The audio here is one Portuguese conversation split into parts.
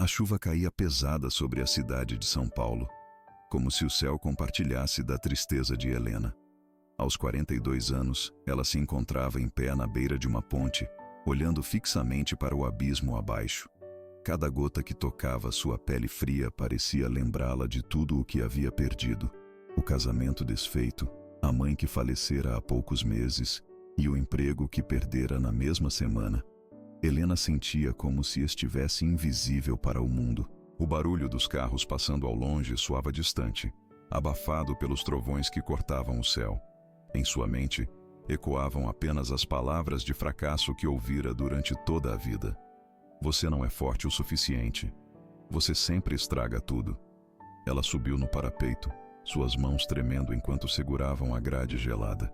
A chuva caía pesada sobre a cidade de São Paulo, como se o céu compartilhasse da tristeza de Helena. Aos 42 anos, ela se encontrava em pé na beira de uma ponte, olhando fixamente para o abismo abaixo. Cada gota que tocava sua pele fria parecia lembrá-la de tudo o que havia perdido: o casamento desfeito, a mãe que falecera há poucos meses e o emprego que perdera na mesma semana. Helena sentia como se estivesse invisível para o mundo. O barulho dos carros passando ao longe soava distante, abafado pelos trovões que cortavam o céu. Em sua mente, ecoavam apenas as palavras de fracasso que ouvira durante toda a vida. Você não é forte o suficiente. Você sempre estraga tudo. Ela subiu no parapeito, suas mãos tremendo enquanto seguravam a grade gelada.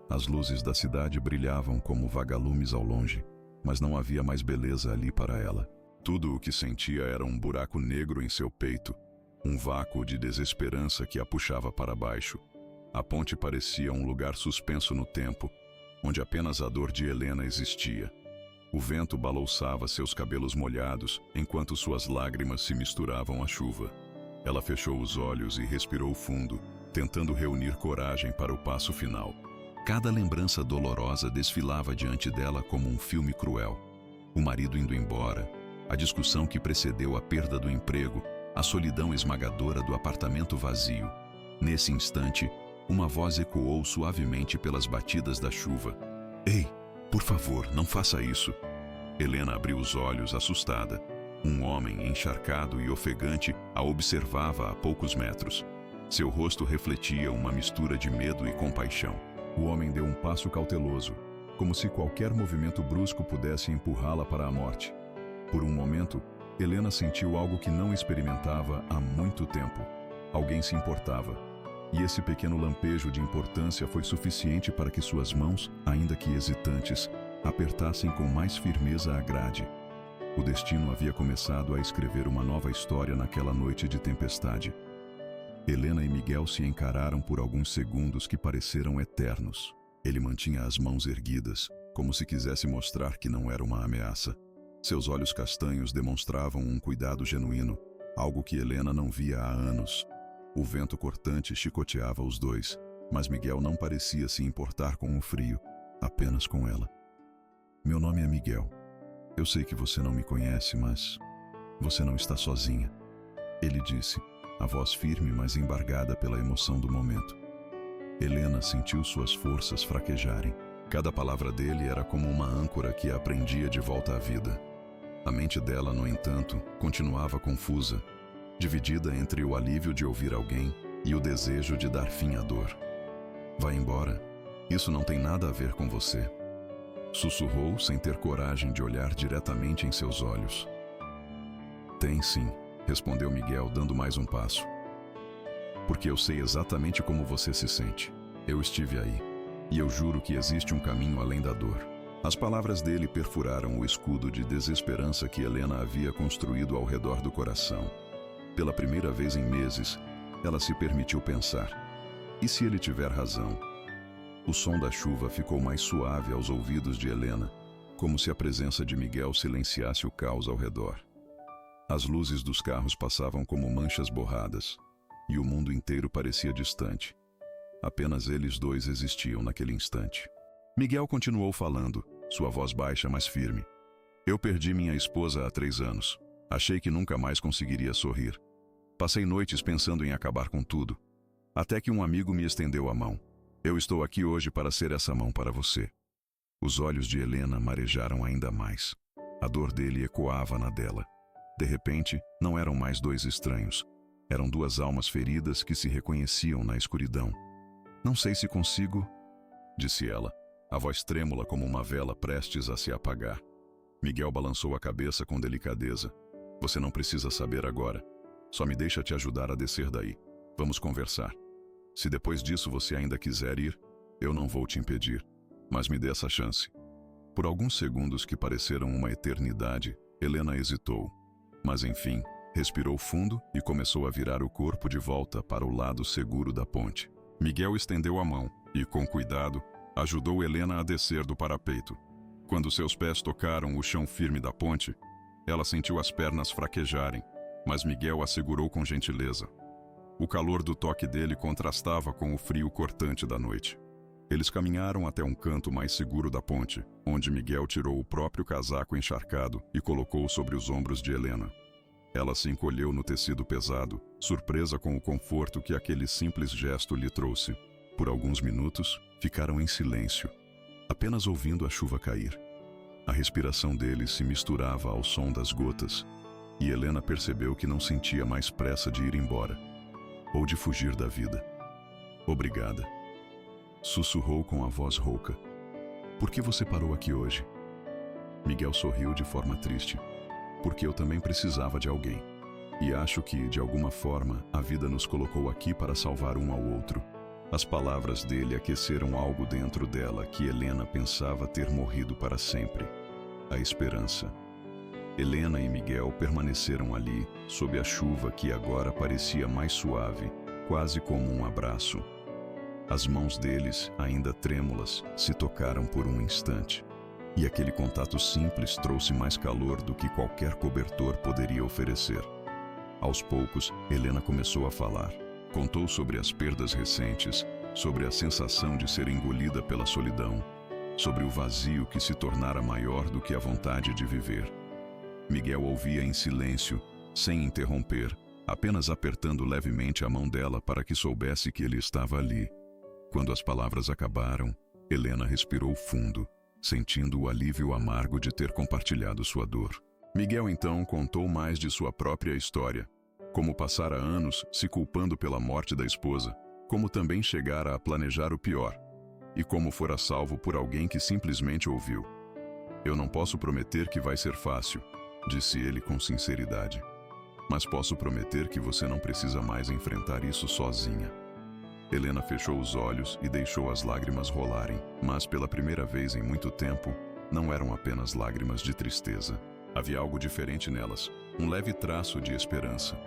As luzes da cidade brilhavam como vagalumes ao longe, mas não havia mais beleza ali para ela. Tudo o que sentia era um buraco negro em seu peito, um vácuo de desesperança que a puxava para baixo. A ponte parecia um lugar suspenso no tempo, onde apenas a dor de Helena existia. O vento balouçava seus cabelos molhados, enquanto suas lágrimas se misturavam à chuva. Ela fechou os olhos e respirou fundo, tentando reunir coragem para o passo final. Cada lembrança dolorosa desfilava diante dela como um filme cruel. O marido indo embora, a discussão que precedeu a perda do emprego, a solidão esmagadora do apartamento vazio. Nesse instante, uma voz ecoou suavemente pelas batidas da chuva. Ei, por favor, não faça isso. Helena abriu os olhos, assustada. Um homem encharcado e ofegante a observava a poucos metros. Seu rosto refletia uma mistura de medo e compaixão. O homem deu um passo cauteloso, como se qualquer movimento brusco pudesse empurrá-la para a morte. Por um momento, Helena sentiu algo que não experimentava há muito tempo. Alguém se importava. E esse pequeno lampejo de importância foi suficiente para que suas mãos, ainda que hesitantes, apertassem com mais firmeza a grade. O destino havia começado a escrever uma nova história naquela noite de tempestade. Helena e Miguel se encararam por alguns segundos que pareceram eternos. Ele mantinha as mãos erguidas, como se quisesse mostrar que não era uma ameaça. Seus olhos castanhos demonstravam um cuidado genuíno, algo que Helena não via há anos. O vento cortante chicoteava os dois, mas Miguel não parecia se importar com o frio, apenas com ela. Meu nome é Miguel. Eu sei que você não me conhece, mas você não está sozinha, ele disse, a voz firme mas embargada pela emoção do momento. Helena sentiu suas forças fraquejarem. Cada palavra dele era como uma âncora que a prendia de volta à vida. A mente dela, no entanto, continuava confusa, dividida entre o alívio de ouvir alguém e o desejo de dar fim à dor. Vá embora. Isso não tem nada a ver com você. Sussurrou sem ter coragem de olhar diretamente em seus olhos. Tem sim, respondeu Miguel, dando mais um passo. Porque eu sei exatamente como você se sente. Eu estive aí. E eu juro que existe um caminho além da dor. As palavras dele perfuraram o escudo de desesperança que Helena havia construído ao redor do coração. Pela primeira vez em meses, ela se permitiu pensar. E se ele tiver razão? O som da chuva ficou mais suave aos ouvidos de Helena, como se a presença de Miguel silenciasse o caos ao redor. As luzes dos carros passavam como manchas borradas, e o mundo inteiro parecia distante. Apenas eles dois existiam naquele instante. Miguel continuou falando, sua voz baixa mas firme. Eu perdi minha esposa há 3 anos. Achei que nunca mais conseguiria sorrir. Passei noites pensando em acabar com tudo, até que um amigo me estendeu a mão. Eu estou aqui hoje para ser essa mão para você. Os olhos de Helena marejaram ainda mais. A dor dele ecoava na dela. De repente, não eram mais 2 estranhos. Eram 2 almas feridas que se reconheciam na escuridão. Não sei se consigo, disse ela, a voz trêmula como uma vela prestes a se apagar. Miguel balançou a cabeça com delicadeza. Você não precisa saber agora. Só me deixa te ajudar a descer daí. Vamos conversar. Se depois disso você ainda quiser ir, eu não vou te impedir. Mas me dê essa chance. Por alguns segundos que pareceram uma eternidade, Helena hesitou. Mas enfim, respirou fundo e começou a virar o corpo de volta para o lado seguro da ponte. Miguel estendeu a mão e, com cuidado, ajudou Helena a descer do parapeito. Quando seus pés tocaram o chão firme da ponte, Ela sentiu as pernas fraquejarem, mas Miguel a segurou com gentileza. O calor do toque dele contrastava com o frio cortante da noite. Eles caminharam até um canto mais seguro da ponte, onde Miguel tirou o próprio casaco encharcado e colocou sobre os ombros de Helena. Ela se encolheu no tecido pesado, surpresa com o conforto que aquele simples gesto lhe trouxe. Por alguns minutos, ficaram em silêncio, apenas ouvindo a chuva cair. A respiração deles se misturava ao som das gotas, e Helena percebeu que não sentia mais pressa de ir embora, ou de fugir da vida. Obrigada. Sussurrou com a voz rouca. Por que você parou aqui hoje? Miguel sorriu de forma triste. Porque eu também precisava de alguém. E acho que, de alguma forma, a vida nos colocou aqui para salvar um ao outro. As palavras dele aqueceram algo dentro dela que Helena pensava ter morrido para sempre. A esperança. Helena e Miguel permaneceram ali, sob a chuva que agora parecia mais suave, quase como um abraço. As mãos deles, ainda trêmulas, se tocaram por um instante. E aquele contato simples trouxe mais calor do que qualquer cobertor poderia oferecer. Aos poucos, Helena começou a falar. Contou sobre as perdas recentes, sobre a sensação de ser engolida pela solidão, sobre o vazio que se tornara maior do que a vontade de viver. Miguel ouvia em silêncio, sem interromper, apenas apertando levemente a mão dela para que soubesse que ele estava ali. Quando as palavras acabaram, Helena respirou fundo, sentindo o alívio amargo de ter compartilhado sua dor. Miguel então contou mais de sua própria história, como passara anos se culpando pela morte da esposa, como também chegara a planejar o pior, e como fora salvo por alguém que simplesmente ouviu. Eu não posso prometer que vai ser fácil, disse ele com sinceridade, mas posso prometer que você não precisa mais enfrentar isso sozinha. Helena fechou os olhos e deixou as lágrimas rolarem, mas pela primeira vez em muito tempo, não eram apenas lágrimas de tristeza. Havia algo diferente nelas, um leve traço de esperança.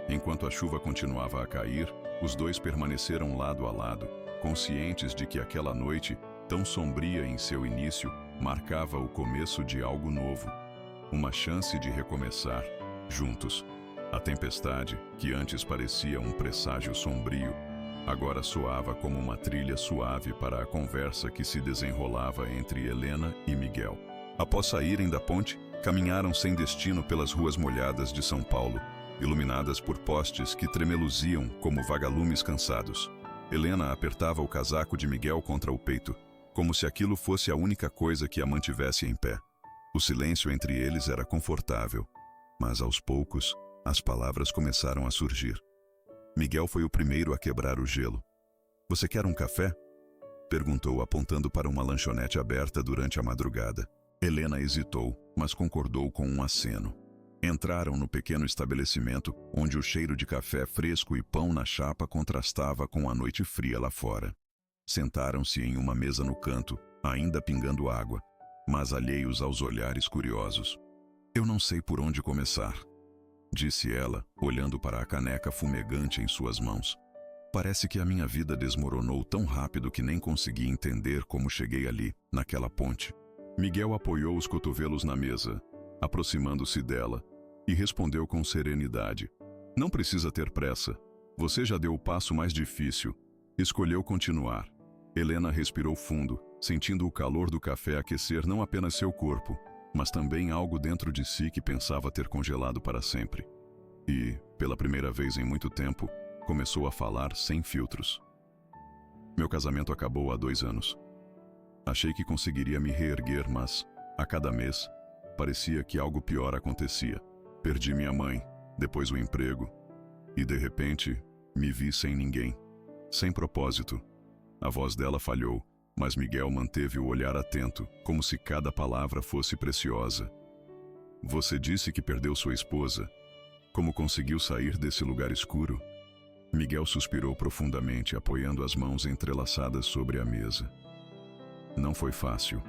Enquanto a chuva continuava a cair, os dois permaneceram lado a lado, conscientes de que aquela noite, tão sombria em seu início, marcava o começo de algo novo. Uma chance de recomeçar, juntos. A tempestade, que antes parecia um presságio sombrio, agora soava como uma trilha suave para a conversa que se desenrolava entre Helena e Miguel. Após saírem da ponte, caminharam sem destino pelas ruas molhadas de São Paulo, iluminadas por postes que tremeluziam como vagalumes cansados. Helena apertava o casaco de Miguel contra o peito, como se aquilo fosse a única coisa que a mantivesse em pé. O silêncio entre eles era confortável, mas aos poucos, as palavras começaram a surgir. Miguel foi o primeiro a quebrar o gelo. Você quer um café? Perguntou, apontando para uma lanchonete aberta durante a madrugada. Helena hesitou, mas concordou com um aceno. Entraram no pequeno estabelecimento, onde o cheiro de café fresco e pão na chapa contrastava com a noite fria lá fora. Sentaram-se em uma mesa no canto, ainda pingando água, mas alheios aos olhares curiosos. Eu não sei por onde começar, disse ela, olhando para a caneca fumegante em suas mãos. Parece que a minha vida desmoronou tão rápido que nem consegui entender como cheguei ali, naquela ponte. Miguel apoiou os cotovelos na mesa, aproximando-se dela, e respondeu com serenidade. Não precisa ter pressa. Você já deu o passo mais difícil. Escolheu continuar. Helena respirou fundo, sentindo o calor do café aquecer não apenas seu corpo, mas também algo dentro de si que pensava ter congelado para sempre. E, pela primeira vez em muito tempo, começou a falar sem filtros. Meu casamento acabou há 2 anos. Achei que conseguiria me reerguer, mas, a cada mês, parecia que algo pior acontecia. Perdi minha mãe, depois o emprego, e de repente, me vi sem ninguém, sem propósito. A voz dela falhou, mas Miguel manteve o olhar atento, como se cada palavra fosse preciosa. Você disse que perdeu sua esposa. Como conseguiu sair desse lugar escuro? Miguel suspirou profundamente, apoiando as mãos entrelaçadas sobre a mesa. Não foi fácil.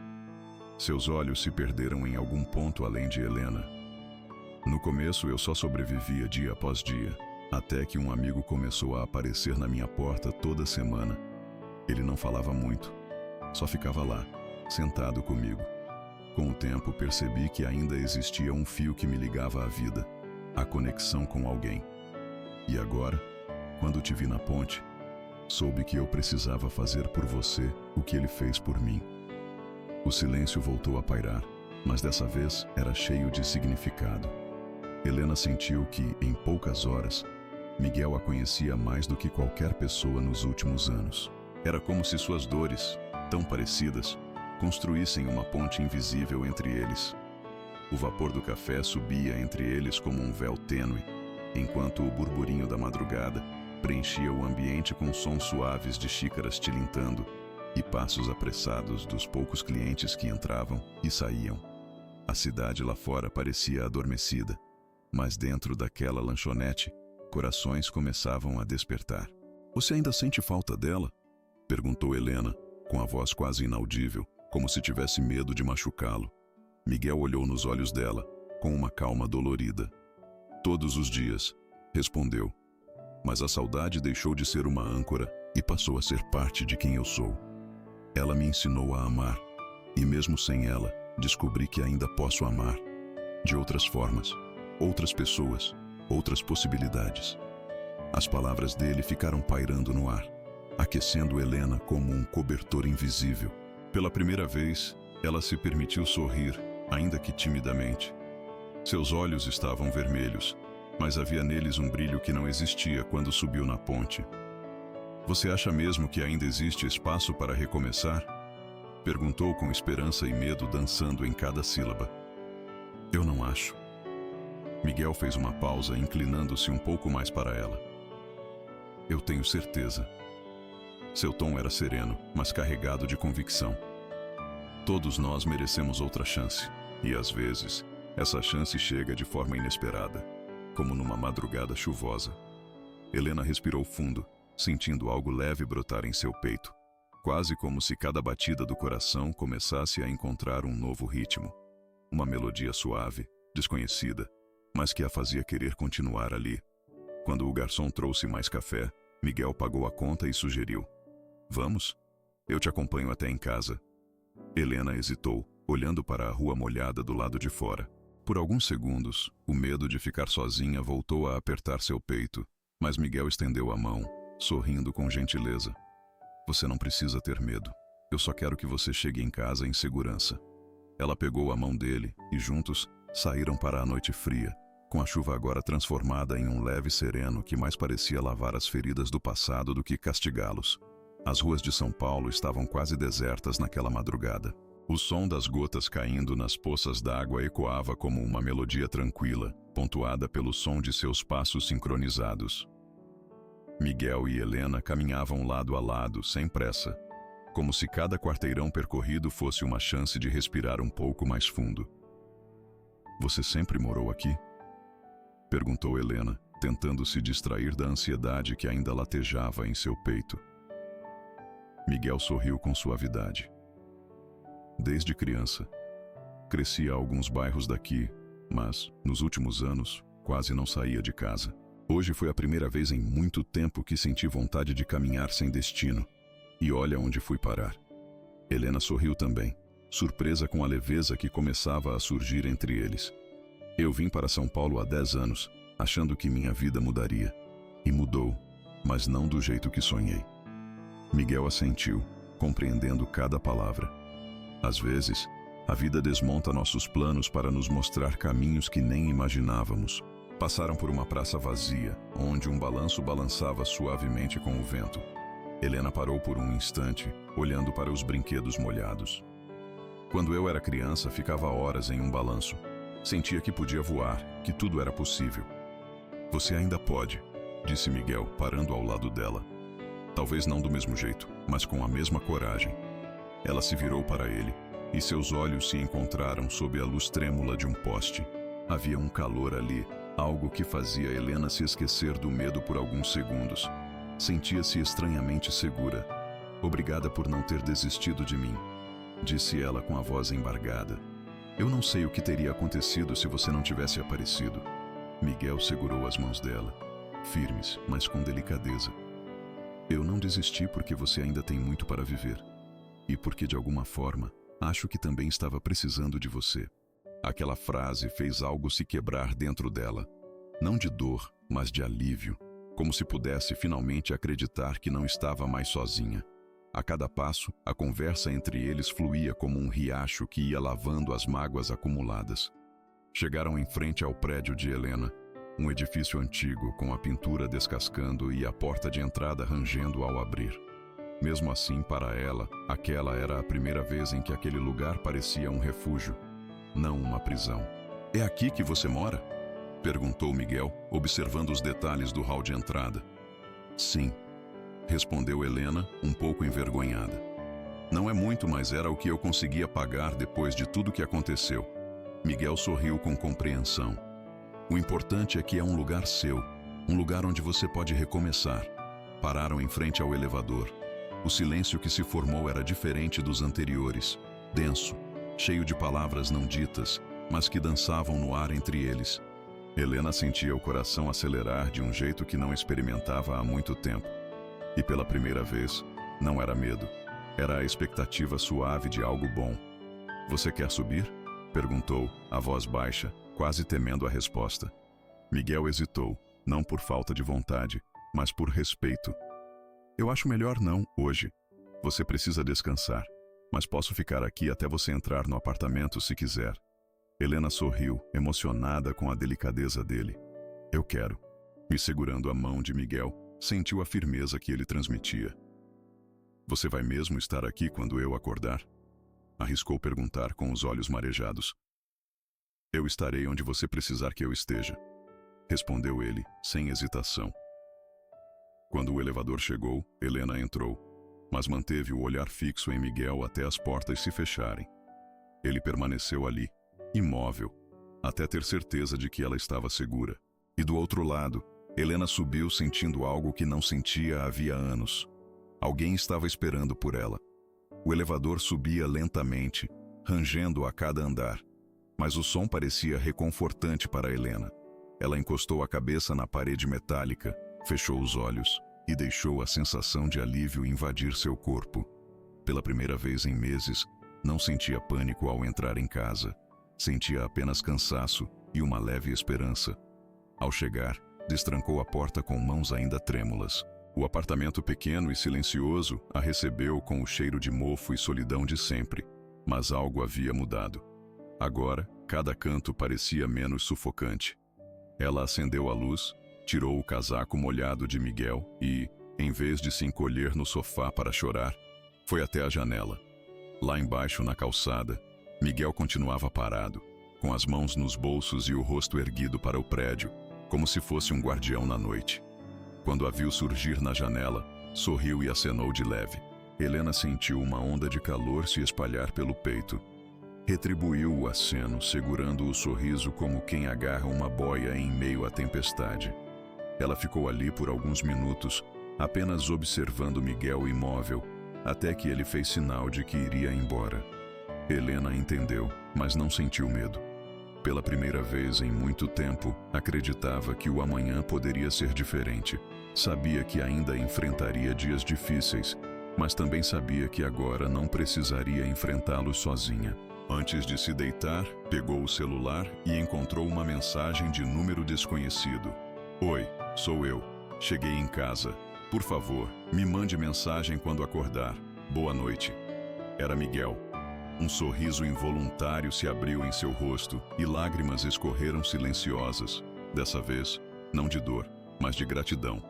Seus olhos se perderam em algum ponto além de Helena. No começo eu só sobrevivia dia após dia, até que um amigo começou a aparecer na minha porta toda semana. Ele não falava muito, só ficava lá, sentado comigo. Com o tempo, percebi que ainda existia um fio que me ligava à vida, a conexão com alguém. E agora, quando te vi na ponte, soube que eu precisava fazer por você o que ele fez por mim. O silêncio voltou a pairar, mas dessa vez era cheio de significado. Helena sentiu que, em poucas horas, Miguel a conhecia mais do que qualquer pessoa nos últimos anos. Era como se suas dores, tão parecidas, construíssem uma ponte invisível entre eles. O vapor do café subia entre eles como um véu tênue, enquanto o burburinho da madrugada preenchia o ambiente com sons suaves de xícaras tilintando e passos apressados dos poucos clientes que entravam e saíam. A cidade lá fora parecia adormecida, mas dentro daquela lanchonete, corações começavam a despertar. "Você ainda sente falta dela?" perguntou Helena, com a voz quase inaudível, como se tivesse medo de machucá-lo. Miguel olhou nos olhos dela, com uma calma dolorida. "Todos os dias", respondeu. "Mas a saudade deixou de ser uma âncora e passou a ser parte de quem eu sou. Ela me ensinou a amar, e mesmo sem ela, descobri que ainda posso amar. De outras formas, outras pessoas, outras possibilidades." As palavras dele ficaram pairando no ar, aquecendo Helena como um cobertor invisível. Pela primeira vez, ela se permitiu sorrir, ainda que timidamente. Seus olhos estavam vermelhos, mas havia neles um brilho que não existia quando subiu na ponte. "Você acha mesmo que ainda existe espaço para recomeçar?" perguntou com esperança e medo dançando em cada sílaba. "Eu não acho." Miguel fez uma pausa, inclinando-se um pouco mais para ela. "Eu tenho certeza." Seu tom era sereno, mas carregado de convicção. "Todos nós merecemos outra chance, e às vezes, essa chance chega de forma inesperada, como numa madrugada chuvosa." Helena respirou fundo, sentindo algo leve brotar em seu peito, quase como se cada batida do coração começasse a encontrar um novo ritmo. Uma melodia suave, desconhecida, mas que a fazia querer continuar ali. Quando o garçom trouxe mais café, Miguel pagou a conta e sugeriu: "Vamos? Eu te acompanho até em casa." Helena hesitou, olhando para a rua molhada do lado de fora. Por alguns segundos, o medo de ficar sozinha voltou a apertar seu peito, mas Miguel estendeu a mão, sorrindo com gentileza. "Você não precisa ter medo. Eu só quero que você chegue em casa em segurança." Ela pegou a mão dele e juntos saíram para a noite fria, com a chuva agora transformada em um leve sereno que mais parecia lavar as feridas do passado do que castigá-los. As ruas de São Paulo estavam quase desertas naquela madrugada. O som das gotas caindo nas poças d'água ecoava como uma melodia tranquila, pontuada pelo som de seus passos sincronizados. Miguel e Helena caminhavam lado a lado, sem pressa, como se cada quarteirão percorrido fosse uma chance de respirar um pouco mais fundo. "Você sempre morou aqui?" perguntou Helena, tentando se distrair da ansiedade que ainda latejava em seu peito. Miguel sorriu com suavidade. "Desde criança. Cresci a alguns bairros daqui, mas, nos últimos anos, quase não saía de casa. Hoje foi a primeira vez em muito tempo que senti vontade de caminhar sem destino. E olha onde fui parar." Helena sorriu também, surpresa com a leveza que começava a surgir entre eles. "Eu vim para São Paulo há 10 anos, achando que minha vida mudaria. E mudou, mas não do jeito que sonhei." Miguel assentiu, compreendendo cada palavra. Às vezes, a vida desmonta nossos planos para nos mostrar caminhos que nem imaginávamos. Passaram por uma praça vazia, onde um balanço balançava suavemente com o vento. Helena parou por um instante, olhando para os brinquedos molhados. "Quando eu era criança, ficava horas em um balanço. Sentia que podia voar, que tudo era possível." "Você ainda pode", disse Miguel, parando ao lado dela. Talvez não do mesmo jeito, mas com a mesma coragem. Ela se virou para ele, e seus olhos se encontraram sob a luz trêmula de um poste. Havia um calor ali, algo que fazia Helena se esquecer do medo por alguns segundos. Sentia-se estranhamente segura. "Obrigada por não ter desistido de mim", disse ela com a voz embargada. "Eu não sei o que teria acontecido se você não tivesse aparecido." Miguel segurou as mãos dela, firmes, mas com delicadeza. "Eu não desisti porque você ainda tem muito para viver. E porque, de alguma forma, Acho que também estava precisando de você. Aquela frase fez algo se quebrar dentro dela. Não de dor, mas de alívio, como se pudesse finalmente acreditar que não estava mais sozinha. A cada passo, a conversa entre eles fluía como um riacho que ia lavando as mágoas acumuladas. Chegaram em frente ao prédio de Helena, um edifício antigo com a pintura descascando e a porta de entrada rangendo ao abrir. Mesmo assim, para ela, aquela era a primeira vez em que aquele lugar parecia um refúgio, não uma prisão. "É aqui que você mora?" perguntou Miguel, observando os detalhes do hall de entrada. "Sim", respondeu Helena, um pouco envergonhada. "Não é muito, mas era o que eu conseguia pagar depois de tudo que aconteceu." Miguel sorriu com compreensão. "O importante é que é um lugar seu, um lugar onde você pode recomeçar." Pararam em frente ao elevador. O silêncio que se formou era diferente dos anteriores, denso, cheio de palavras não ditas, mas que dançavam no ar entre eles. Helena sentia o coração acelerar de um jeito que não experimentava há muito tempo. E pela primeira vez, não era medo, era a expectativa suave de algo bom. "Você quer subir?" perguntou, a voz baixa, quase temendo a resposta. Miguel hesitou, não por falta de vontade, mas por respeito. "Eu acho melhor não, hoje. Você precisa descansar, mas posso ficar aqui até você entrar no apartamento se quiser." Helena sorriu, emocionada com a delicadeza dele. "Eu quero." E segurando a mão de Miguel, sentiu a firmeza que ele transmitia. "Você vai mesmo estar aqui quando eu acordar?" Arriscou perguntar com os olhos marejados. "Eu estarei onde você precisar que eu esteja", respondeu ele, sem hesitação. Quando o elevador chegou, Helena entrou, mas manteve o olhar fixo em Miguel até as portas se fecharem. Ele permaneceu ali, imóvel, até ter certeza de que ela estava segura. E do outro lado, Helena subiu sentindo algo que não sentia havia anos. Alguém estava esperando por ela. O elevador subia lentamente, rangendo a cada andar, mas o som parecia reconfortante para Helena. Ela encostou a cabeça na parede metálica, fechou os olhos e deixou a sensação de alívio invadir seu corpo. Pela primeira vez em meses, não sentia pânico ao entrar em casa. Sentia apenas cansaço e uma leve esperança. Ao chegar, destrancou a porta com mãos ainda trêmulas. O apartamento pequeno e silencioso a recebeu com o cheiro de mofo e solidão de sempre, mas algo havia mudado. Agora, cada canto parecia menos sufocante. Ela acendeu a luz, tirou o casaco molhado de Miguel e, em vez de se encolher no sofá para chorar, foi até a janela. Lá embaixo, na calçada, Miguel continuava parado, com as mãos nos bolsos e o rosto erguido para o prédio, como se fosse um guardião na noite. Quando a viu surgir na janela, sorriu e acenou de leve. Helena sentiu uma onda de calor se espalhar pelo peito. Retribuiu o aceno, segurando o sorriso como quem agarra uma boia em meio à tempestade. Ela ficou ali por alguns minutos, apenas observando Miguel imóvel, até que ele fez sinal de que iria embora. Helena entendeu, mas não sentiu medo. Pela primeira vez em muito tempo, acreditava que o amanhã poderia ser diferente. Sabia que ainda enfrentaria dias difíceis, mas também sabia que agora não precisaria enfrentá-los sozinha. Antes de se deitar, pegou o celular e encontrou uma mensagem de número desconhecido. "Oi, sou eu. Cheguei em casa. Por favor, me mande mensagem quando acordar. Boa noite." Era Miguel. Um sorriso involuntário se abriu em seu rosto e lágrimas escorreram silenciosas. Dessa vez, não de dor, mas de gratidão.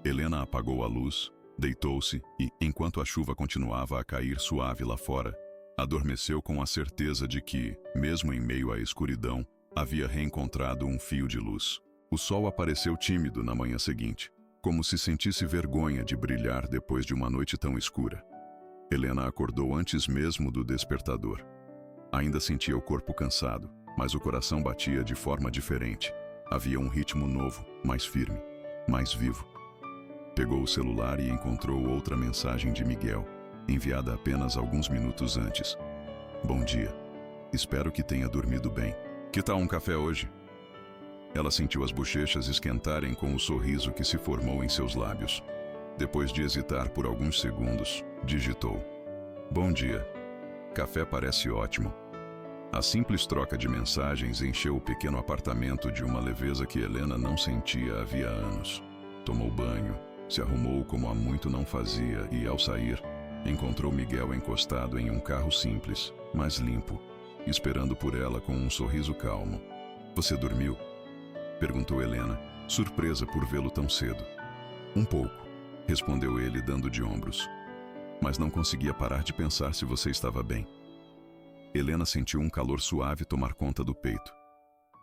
Helena apagou a luz, deitou-se e, enquanto a chuva continuava a cair suave lá fora, adormeceu com a certeza de que, mesmo em meio à escuridão, havia reencontrado um fio de luz. O sol apareceu tímido na manhã seguinte, como se sentisse vergonha de brilhar depois de uma noite tão escura. Helena acordou antes mesmo do despertador. Ainda sentia o corpo cansado, mas o coração batia de forma diferente. Havia um ritmo novo, mais firme, mais vivo. Pegou o celular e encontrou outra mensagem de Miguel, enviada apenas alguns minutos antes. "Bom dia. Espero que tenha dormido bem. Que tal um café hoje?" Ela sentiu as bochechas esquentarem com o sorriso que se formou em seus lábios. Depois de hesitar por alguns segundos, digitou: "Bom dia." Café parece ótimo. A simples troca de mensagens encheu o pequeno apartamento de uma leveza que Helena não sentia havia anos. Tomou banho, se arrumou como há muito não fazia e, ao sair, encontrou Miguel encostado em um carro simples, mas limpo, esperando por ela com um sorriso calmo. "Você dormiu?" perguntou Helena, surpresa por vê-lo tão cedo. "Um pouco", respondeu ele, dando de ombros. "Mas não conseguia parar de pensar se você estava bem." Helena sentiu um calor suave tomar conta do peito.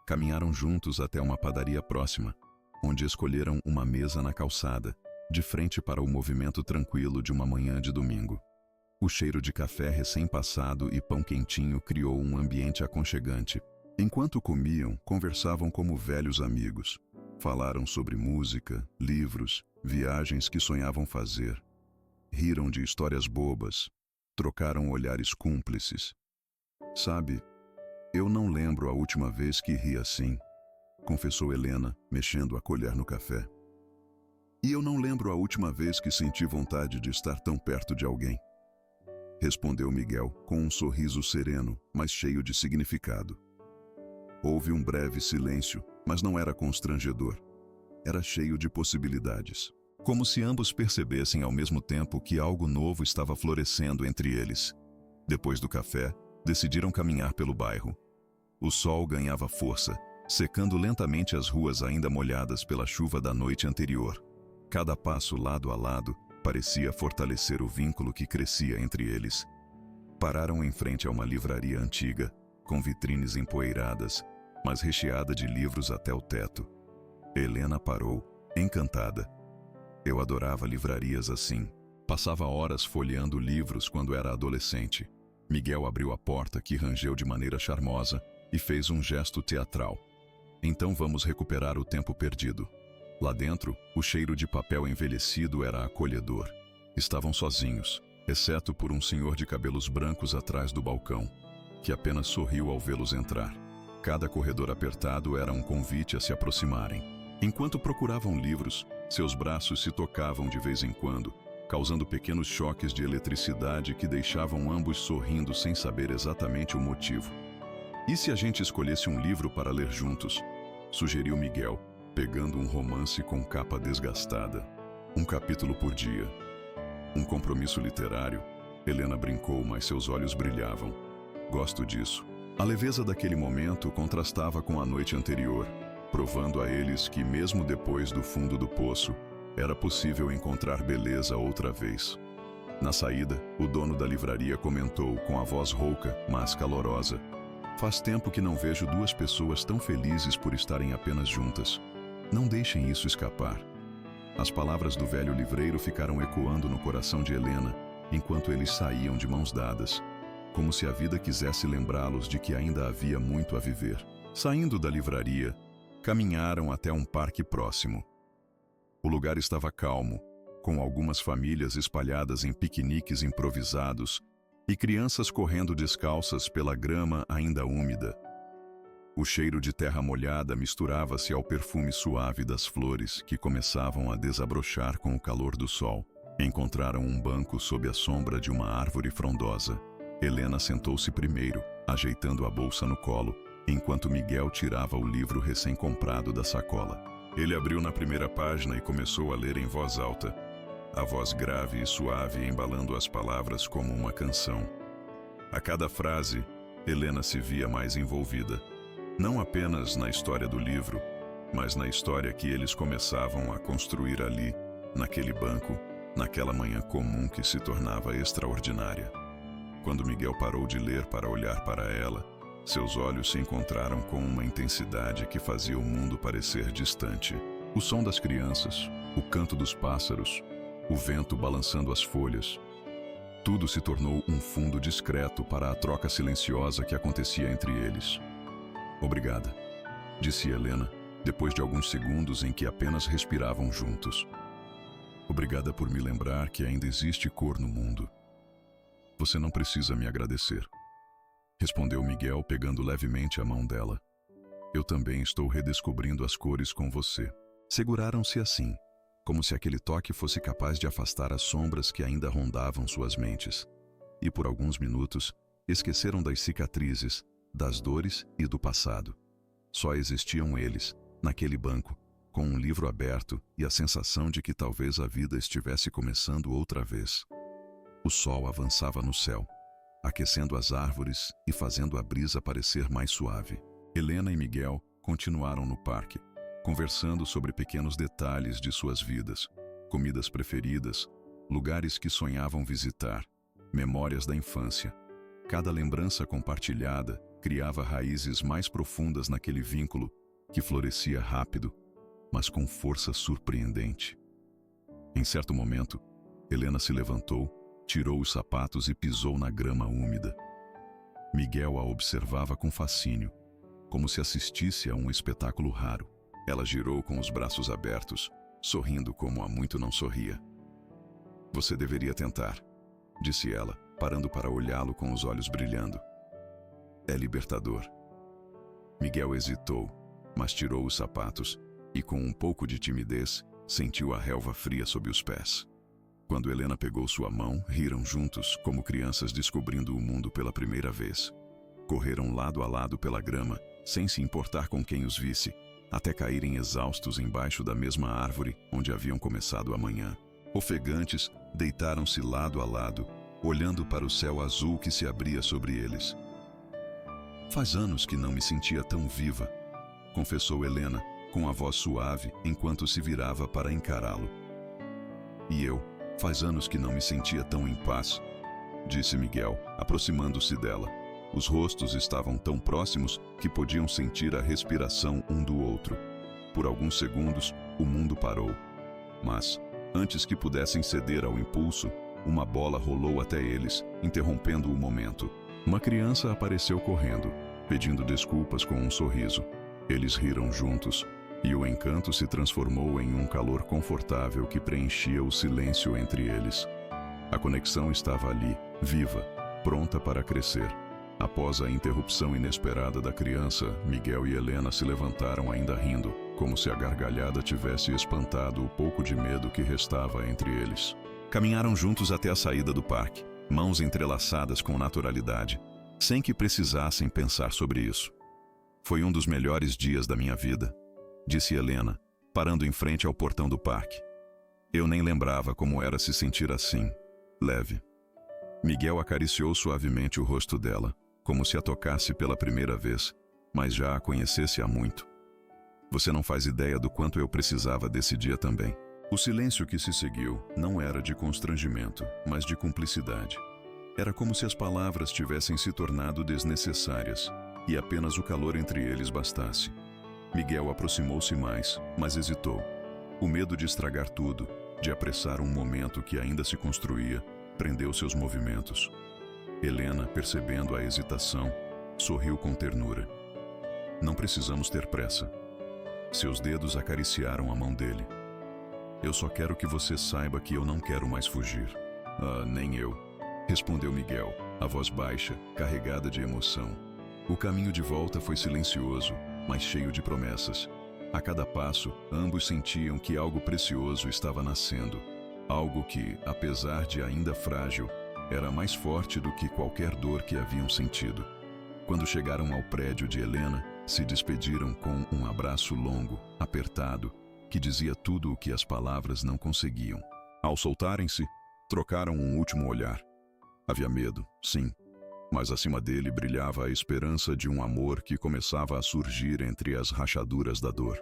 Caminharam juntos até uma padaria próxima, onde escolheram uma mesa na calçada, de frente para o movimento tranquilo de uma manhã de domingo. O cheiro de café recém-passado e pão quentinho criou um ambiente aconchegante. Enquanto comiam, conversavam como velhos amigos. Falaram sobre música, livros, viagens que sonhavam fazer. Riram de histórias bobas, trocaram olhares cúmplices. "Sabe, eu não lembro a última vez que ri assim", confessou Helena, mexendo a colher no café. "E eu não lembro a última vez que senti vontade de estar tão perto de alguém", respondeu Miguel com um sorriso sereno, mas cheio de significado. Houve um breve silêncio, mas não era constrangedor. Era cheio de possibilidades. Como se ambos percebessem ao mesmo tempo que algo novo estava florescendo entre eles. Depois do café, decidiram caminhar pelo bairro. O sol ganhava força, secando lentamente as ruas ainda molhadas pela chuva da noite anterior. Cada passo lado a lado parecia fortalecer o vínculo que crescia entre eles. Pararam em frente a uma livraria antiga, com vitrines empoeiradas, mas recheada de livros até o teto. Helena parou, encantada. "Eu adorava livrarias assim. Passava horas folheando livros quando era adolescente." Miguel abriu a porta, que rangeu de maneira charmosa, e fez um gesto teatral. "Então vamos recuperar o tempo perdido." Lá dentro, o cheiro de papel envelhecido era acolhedor. Estavam sozinhos, exceto por um senhor de cabelos brancos atrás do balcão, que apenas sorriu ao vê-los entrar. Cada corredor apertado era um convite a se aproximarem. Enquanto procuravam livros, seus braços se tocavam de vez em quando, causando pequenos choques de eletricidade que deixavam ambos sorrindo sem saber exatamente o motivo. "E se a gente escolhesse um livro para ler juntos?", sugeriu Miguel, pegando um romance com capa desgastada. "Um capítulo por dia." "Um compromisso literário?", Helena brincou, mas seus olhos brilhavam. "Gosto disso." A leveza daquele momento contrastava com a noite anterior, provando a eles que, mesmo depois do fundo do poço, era possível encontrar beleza outra vez. Na saída, o dono da livraria comentou com a voz rouca, mas calorosa: "Faz tempo que não vejo duas pessoas tão felizes por estarem apenas juntas. Não deixem isso escapar." As palavras do velho livreiro ficaram ecoando no coração de Helena, enquanto eles saíam de mãos dadas, como se a vida quisesse lembrá-los de que ainda havia muito a viver. Saindo da livraria, caminharam até um parque próximo. O lugar estava calmo, com algumas famílias espalhadas em piqueniques improvisados e crianças correndo descalças pela grama ainda úmida. O cheiro de terra molhada misturava-se ao perfume suave das flores que começavam a desabrochar com o calor do sol. Encontraram um banco sob a sombra de uma árvore frondosa. Helena sentou-se primeiro, ajeitando a bolsa no colo, enquanto Miguel tirava o livro recém-comprado da sacola. Ele abriu na primeira página e começou a ler em voz alta, a voz grave e suave embalando as palavras como uma canção. A cada frase, Helena se via mais envolvida, não apenas na história do livro, mas na história que eles começavam a construir ali, naquele banco, naquela manhã comum que se tornava extraordinária. Quando Miguel parou de ler para olhar para ela, seus olhos se encontraram com uma intensidade que fazia o mundo parecer distante. O som das crianças, o canto dos pássaros, o vento balançando as folhas. Tudo se tornou um fundo discreto para a troca silenciosa que acontecia entre eles. "Obrigada", disse Helena, depois de alguns segundos em que apenas respiravam juntos. "Obrigada por me lembrar que ainda existe cor no mundo." "Você não precisa me agradecer", respondeu Miguel, pegando levemente a mão dela. "Eu também estou redescobrindo as cores com você." Seguraram-se assim, como se aquele toque fosse capaz de afastar as sombras que ainda rondavam suas mentes. E por alguns minutos, Esqueceram das cicatrizes, das dores e do passado. Só existiam eles, naquele banco, com um livro aberto e a sensação de que talvez a vida estivesse começando outra vez. O sol avançava no céu, aquecendo as árvores e fazendo a brisa parecer mais suave. Helena e Miguel continuaram no parque, conversando sobre pequenos detalhes de suas vidas, comidas preferidas, lugares que sonhavam visitar, memórias da infância. Cada lembrança compartilhada criava raízes mais profundas naquele vínculo que florescia rápido, mas com força surpreendente. Em certo momento, Helena se levantou, tirou os sapatos e pisou na grama úmida. Miguel a observava com fascínio, como se assistisse a um espetáculo raro. Ela girou com os braços abertos, sorrindo como há muito não sorria. "Você deveria tentar", disse ela, parando para olhá-lo com os olhos brilhando. "É libertador." Miguel hesitou, mas tirou os sapatos e, com um pouco de timidez, sentiu a relva fria sob os pés. Quando Helena pegou sua mão, riram juntos, como crianças descobrindo o mundo pela primeira vez. Correram lado a lado pela grama, sem se importar com quem os visse, até caírem exaustos embaixo da mesma árvore onde haviam começado a manhã. Ofegantes, deitaram-se lado a lado, olhando para o céu azul que se abria sobre eles. "Faz anos que não me sentia tão viva", confessou Helena, com a voz suave, enquanto se virava para encará-lo. "E eu, faz anos que não me sentia tão em paz", disse Miguel, aproximando-se dela. Os rostos estavam tão próximos que podiam sentir a respiração um do outro. Por alguns segundos, o mundo parou. Mas, antes que pudessem ceder ao impulso, uma bola rolou até eles, interrompendo o momento. Uma criança apareceu correndo, pedindo desculpas com um sorriso. Eles riram juntos, e o encanto se transformou em um calor confortável que preenchia o silêncio entre eles. A conexão estava ali, viva, pronta para crescer. Após a interrupção inesperada da criança, Miguel e Helena se levantaram ainda rindo, como se a gargalhada tivesse espantado o pouco de medo que restava entre eles. Caminharam juntos até a saída do parque, mãos entrelaçadas com naturalidade, sem que precisassem pensar sobre isso. "Foi um dos melhores dias da minha vida", disse Helena, parando em frente ao portão do parque. "Eu nem lembrava como era se sentir assim, leve." Miguel acariciou suavemente o rosto dela, como se a tocasse pela primeira vez, mas já a conhecesse há muito. "Você não faz ideia do quanto eu precisava desse dia também." O silêncio que se seguiu não era de constrangimento, mas de cumplicidade. Era como se as palavras tivessem se tornado desnecessárias, e apenas o calor entre eles bastasse. Miguel aproximou-se mais, mas hesitou. O medo de estragar tudo, de apressar um momento que ainda se construía, prendeu seus movimentos. Helena, percebendo a hesitação, sorriu com ternura. "Não precisamos ter pressa." Seus dedos acariciaram a mão dele. "Eu só quero que você saiba que eu não quero mais fugir." "Ah, nem eu", respondeu Miguel, a voz baixa, carregada de emoção. O caminho de volta foi silencioso, mas cheio de promessas. A cada passo, ambos sentiam que algo precioso estava nascendo. Algo que, apesar de ainda frágil, era mais forte do que qualquer dor que haviam sentido. Quando chegaram ao prédio de Helena, se despediram com um abraço longo, apertado, que dizia tudo o que as palavras não conseguiam. Ao soltarem-se, trocaram um último olhar. Havia medo, sim, mas acima dele brilhava a esperança de um amor que começava a surgir entre as rachaduras da dor.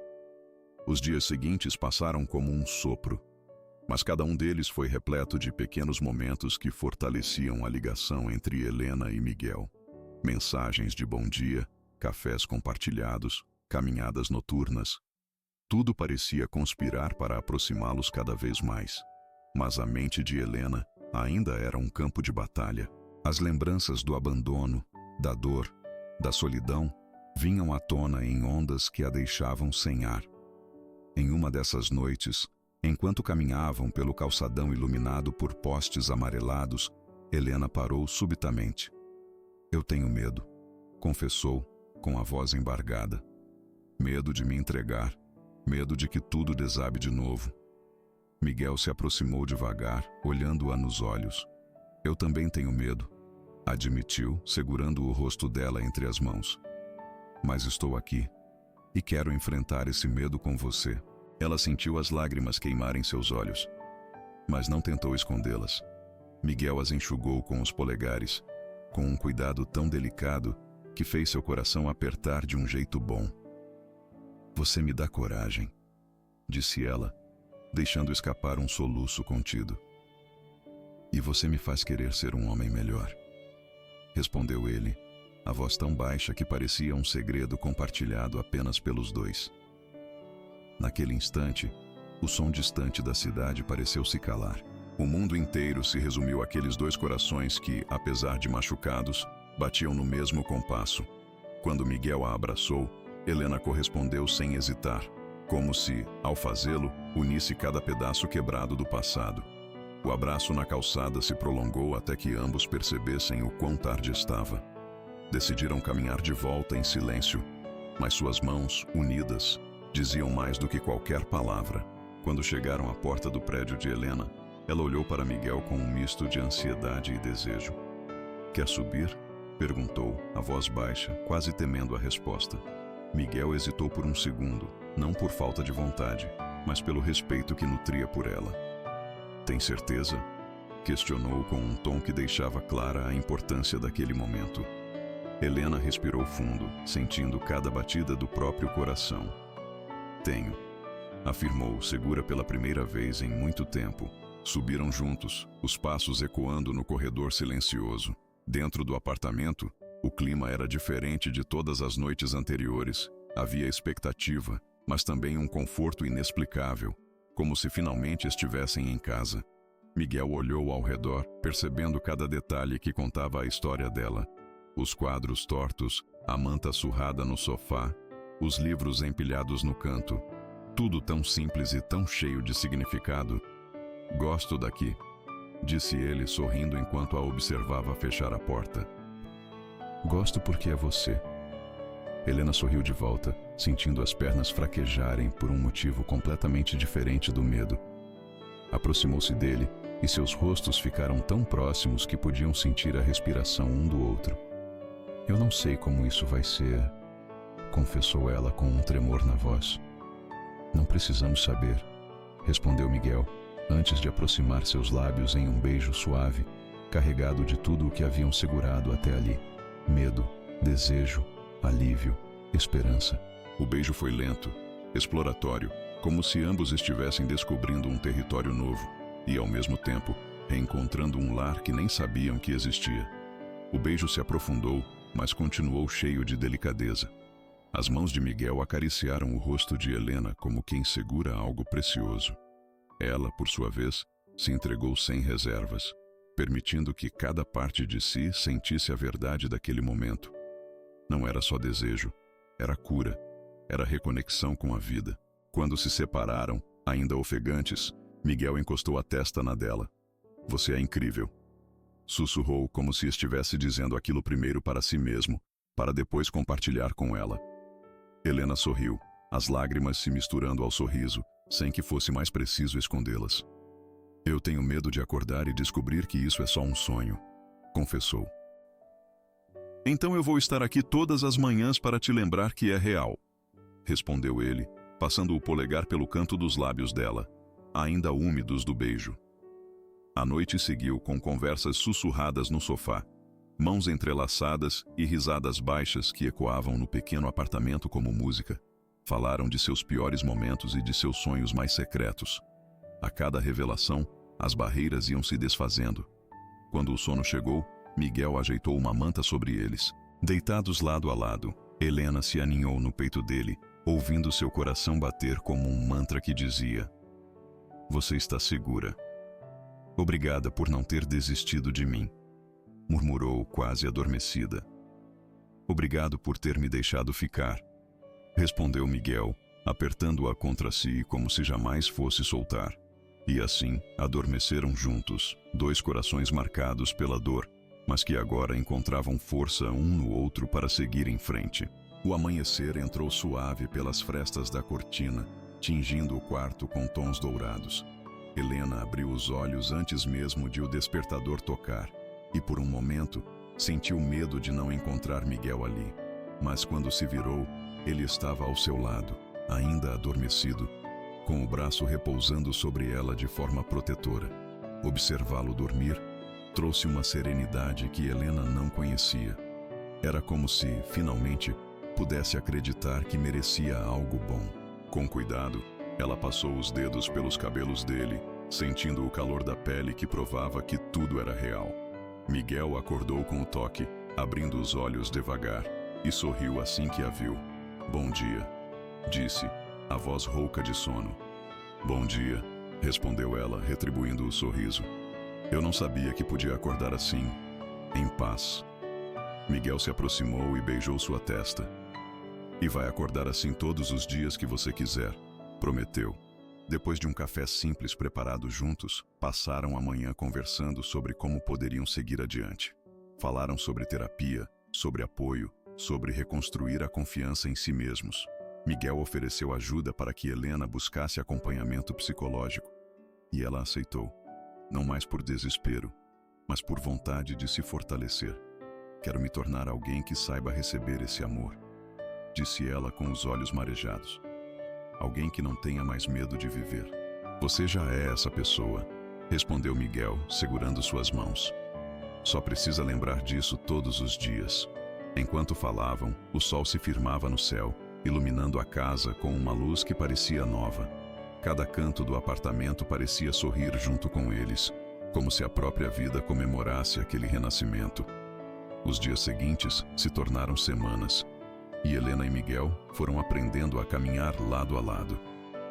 Os dias seguintes passaram como um sopro, mas cada um deles foi repleto de pequenos momentos que fortaleciam a ligação entre Helena e Miguel. Mensagens de bom dia, cafés compartilhados, caminhadas noturnas. Tudo parecia conspirar para aproximá-los cada vez mais. Mas a mente de Helena ainda era um campo de batalha. As lembranças do abandono, da dor, da solidão, vinham à tona em ondas que a deixavam sem ar. Em uma dessas noites, enquanto caminhavam pelo calçadão iluminado por postes amarelados, Helena parou subitamente. "Eu tenho medo", confessou, com a voz embargada. "Medo de me entregar, medo de que tudo desabe de novo." Miguel se aproximou devagar, olhando-a nos olhos. "Eu também tenho medo. admitiu, segurando o rosto dela entre as mãos. Mas estou aqui, e quero enfrentar esse medo com você. Ela sentiu as lágrimas queimarem seus olhos, mas não tentou escondê-las. Miguel as enxugou com os polegares, com um cuidado tão delicado que fez seu coração apertar de um jeito bom. Você me dá coragem, disse ela, deixando escapar um soluço contido. E você me faz querer ser um homem melhor, respondeu ele, a voz tão baixa que parecia um segredo compartilhado apenas pelos dois. Naquele instante, o som distante da cidade pareceu se calar. O mundo inteiro se resumiu àqueles dois corações que, apesar de machucados, batiam no mesmo compasso. Quando Miguel a abraçou, Helena correspondeu sem hesitar, como se, ao fazê-lo, unisse cada pedaço quebrado do passado. O abraço na calçada se prolongou até que ambos percebessem o quão tarde estava. Decidiram caminhar de volta em silêncio, mas suas mãos, unidas, diziam mais do que qualquer palavra. Quando chegaram à porta do prédio de Helena, ela olhou para Miguel com um misto de ansiedade e desejo. Quer subir? Perguntou, a voz baixa, quase temendo a resposta. Miguel hesitou por um segundo, não por falta de vontade, mas pelo respeito que nutria por ela. Tem certeza? Questionou com um tom que deixava clara a importância daquele momento. Helena respirou fundo, sentindo cada batida do próprio coração. Tenho, afirmou, segura pela primeira vez em muito tempo. Subiram juntos, os passos ecoando no corredor silencioso. Dentro do apartamento, o clima era diferente de todas as noites anteriores. Havia expectativa, mas também um conforto inexplicável, como se finalmente estivessem em casa. Miguel olhou ao redor, percebendo cada detalhe que contava a história dela. Os quadros tortos, a manta surrada no sofá, os livros empilhados no canto. Tudo tão simples e tão cheio de significado. Gosto daqui, disse ele sorrindo enquanto a observava fechar a porta. Gosto porque é você. Helena sorriu de volta, sentindo as pernas fraquejarem por um motivo completamente diferente do medo. Aproximou-se dele e seus rostos ficaram tão próximos que podiam sentir a respiração um do outro. Eu não sei como isso vai ser, confessou ela com um tremor na voz. Não precisamos saber, respondeu Miguel, antes de aproximar seus lábios em um beijo suave, carregado de tudo o que haviam segurado até ali. Medo, desejo, alívio, esperança. O beijo foi lento, exploratório, como se ambos estivessem descobrindo um território novo e, ao mesmo tempo, reencontrando um lar que nem sabiam que existia. O beijo se aprofundou, mas continuou cheio de delicadeza. As mãos de Miguel acariciaram o rosto de Helena como quem segura algo precioso. Ela, por sua vez, se entregou sem reservas, permitindo que cada parte de si sentisse a verdade daquele momento. Não era só desejo, era cura, era reconexão com a vida. Quando se separaram, ainda ofegantes, Miguel encostou a testa na dela. Você é incrível. Sussurrou como se estivesse dizendo aquilo primeiro para si mesmo, para depois compartilhar com ela. Helena sorriu, as lágrimas se misturando ao sorriso, sem que fosse mais preciso escondê-las. Eu tenho medo de acordar e descobrir que isso é só um sonho, confessou. Então eu vou estar aqui todas as manhãs para te lembrar que é real, respondeu ele, passando o polegar pelo canto dos lábios dela, ainda úmidos do beijo. A noite seguiu com conversas sussurradas no sofá, mãos entrelaçadas e risadas baixas que ecoavam no pequeno apartamento como música. Falaram de seus piores momentos e de seus sonhos mais secretos. A cada revelação, as barreiras iam se desfazendo. Quando o sono chegou, Miguel ajeitou uma manta sobre eles. Deitados lado a lado, Helena se aninhou no peito dele, ouvindo seu coração bater como um mantra que dizia: Você está segura. Obrigada por não ter desistido de mim, murmurou quase adormecida. Obrigado por ter me deixado ficar, respondeu Miguel, apertando-a contra si como se jamais fosse soltar. E assim, adormeceram juntos, dois corações marcados pela dor, mas que agora encontravam força um no outro para seguir em frente. O amanhecer entrou suave pelas frestas da cortina, tingindo o quarto com tons dourados. Helena abriu os olhos antes mesmo de o despertador tocar, e por um momento, Sentiu medo de não encontrar Miguel ali, mas quando se virou, ele estava ao seu lado, ainda adormecido, com o braço repousando sobre ela de forma protetora. Observá-lo dormir trouxe uma serenidade que Helena não conhecia. Era como se, finalmente, pudesse acreditar que merecia algo bom. Com cuidado, ela passou os dedos pelos cabelos dele, sentindo o calor da pele que provava que tudo era real. Miguel acordou com o toque, abrindo os olhos devagar, e sorriu assim que a viu. "Bom dia", disse, a voz rouca de sono. "Bom dia", respondeu ela, retribuindo o sorriso. "Eu não sabia que podia acordar assim, em paz." Miguel se aproximou e beijou sua testa. "E vai acordar assim todos os dias que você quiser", prometeu. Depois de um café simples preparado juntos, passaram a manhã conversando sobre como poderiam seguir adiante. Falaram sobre terapia, sobre apoio, sobre reconstruir a confiança em si mesmos. Miguel ofereceu ajuda para que Helena buscasse acompanhamento psicológico. E ela aceitou, não mais por desespero, mas por vontade de se fortalecer. "Quero me tornar alguém que saiba receber esse amor", disse ela com os olhos marejados. "Alguém que não tenha mais medo de viver." "Você já é essa pessoa", respondeu Miguel, segurando suas mãos. "Só precisa lembrar disso todos os dias." Enquanto falavam, o sol se firmava no céu, iluminando a casa com uma luz que parecia nova. Cada canto do apartamento parecia sorrir junto com eles, como se a própria vida comemorasse aquele renascimento. Os dias seguintes se tornaram semanas, e Helena e Miguel foram aprendendo a caminhar lado a lado.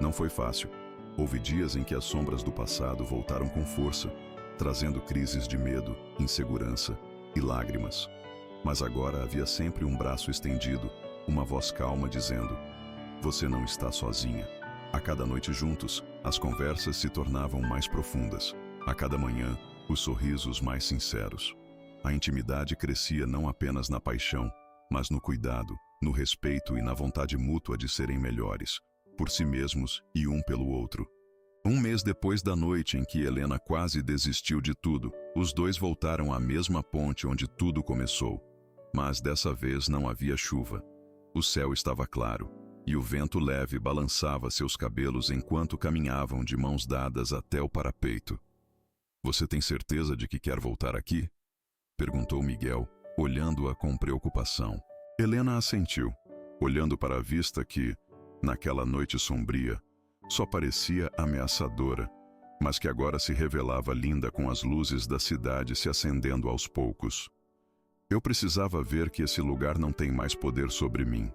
Não foi fácil. Houve dias em que as sombras do passado voltaram com força, trazendo crises de medo, insegurança e lágrimas. Mas agora havia sempre um braço estendido, uma voz calma dizendo: "Você não está sozinha." A cada noite juntos, as conversas se tornavam mais profundas. A cada manhã, os sorrisos mais sinceros. A intimidade crescia não apenas na paixão, mas no cuidado, no respeito e na vontade mútua de serem melhores, por si mesmos e um pelo outro. Um mês depois da noite em que Helena quase desistiu de tudo, os dois voltaram à mesma ponte onde tudo começou. Mas dessa vez não havia chuva. O céu estava claro, e o vento leve balançava seus cabelos enquanto caminhavam de mãos dadas até o parapeito. "Você tem certeza de que quer voltar aqui?" perguntou Miguel, olhando-a com preocupação. Helena assentiu, olhando para a vista que, naquela noite sombria, só parecia ameaçadora, mas que agora se revelava linda com as luzes da cidade se acendendo aos poucos. "Eu precisava ver que esse lugar não tem mais poder sobre mim",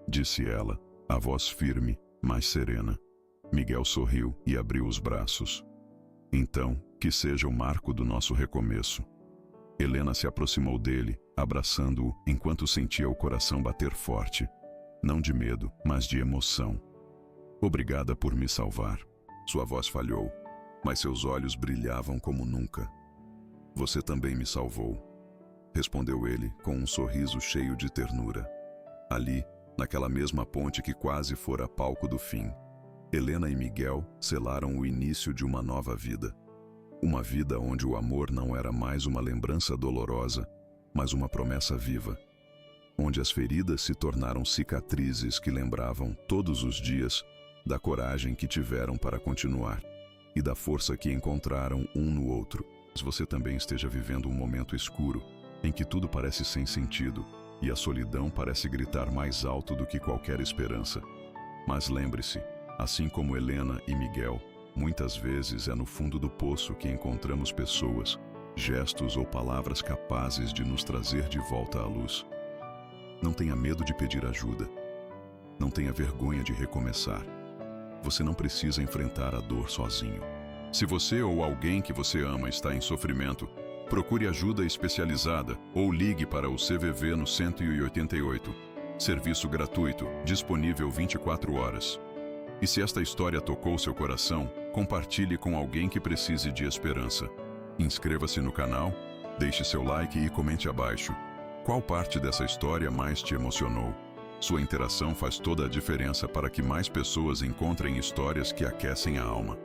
disse ela, a voz firme, mas serena. Miguel sorriu e abriu os braços. "Então, que seja o marco do nosso recomeço." Helena se aproximou dele, abraçando-o enquanto sentia o coração bater forte, não de medo, mas de emoção. "Obrigada por me salvar." Sua voz falhou, mas seus olhos brilhavam como nunca. "Você também me salvou", respondeu ele com um sorriso cheio de ternura. Ali, naquela mesma ponte que quase fora palco do fim, Helena e Miguel selaram o início de uma nova vida. Uma vida onde o amor não era mais uma lembrança dolorosa, mas uma promessa viva. Onde as feridas se tornaram cicatrizes que lembravam, todos os dias, da coragem que tiveram para continuar e da força que encontraram um no outro. Se você também esteja vivendo um momento escuro, em que tudo parece sem sentido e a solidão parece gritar mais alto do que qualquer esperança. Mas lembre-se, assim como Helena e Miguel, muitas vezes é no fundo do poço que encontramos pessoas, gestos ou palavras capazes de nos trazer de volta à luz. Não tenha medo de pedir ajuda. Não tenha vergonha de recomeçar. Você não precisa enfrentar a dor sozinho. Se você ou alguém que você ama está em sofrimento, procure ajuda especializada ou ligue para o CVV no 188. Serviço gratuito, disponível 24 horas. E se esta história tocou seu coração, compartilhe com alguém que precise de esperança. Inscreva-se no canal, deixe seu like e comente abaixo. Qual parte dessa história mais te emocionou? Sua interação faz toda a diferença para que mais pessoas encontrem histórias que aquecem a alma.